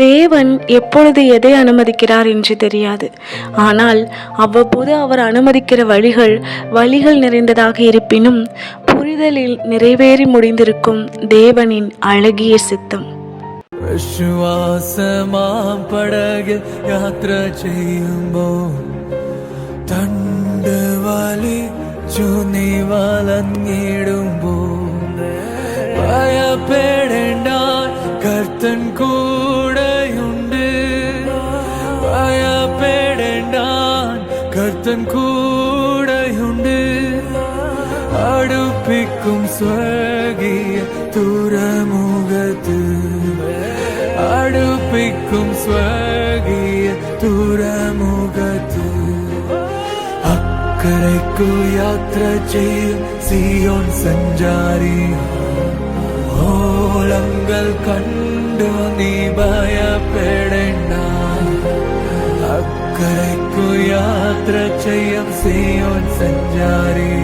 தேவன் எப்பொழுது எதை அனுமதிக்கிறார் என்று தெரியாது. ஆனால் அவ்வப்போது அவர் அனுமதிக்கிற வழிகள் நிறைந்ததாக இருப்பினும் புரிதலில் நிறைவேறி முடிந்திருக்கும் தேவனின் அழகிய சித்தம். വിശ്വാസമാം പടകിൽ യാത്ര ചെയ്യുമ്പോൾ തണ്ട് വലിച്ചു നീ വലഞ്ഞിടുമ്പോൾ ഭയപ്പെടേണ്ട, കർത്തൻ കൂടെയുണ്ട്. ഭയപ്പെടേണ്ട, കർത്തൻ കൂടെയുണ്ട്. അടുപ്പിക്കും സ്വർഗീയ തുറമുഖത്ത്, അടുപ്പിക്കും സ്വർഗീയ തുറമുഖത്ത്. അക്കരയ്ക്കു യാത്ര ചെയ്യും സിയോൻ സഞ്ചാരി, ഓളങ്ങൾ കണ്ടു നീ ഭയപ്പെടേണ്ട. അക്കരയ്ക്കു യാത്ര ചെയ്യും സിയോൻ സഞ്ചാരി,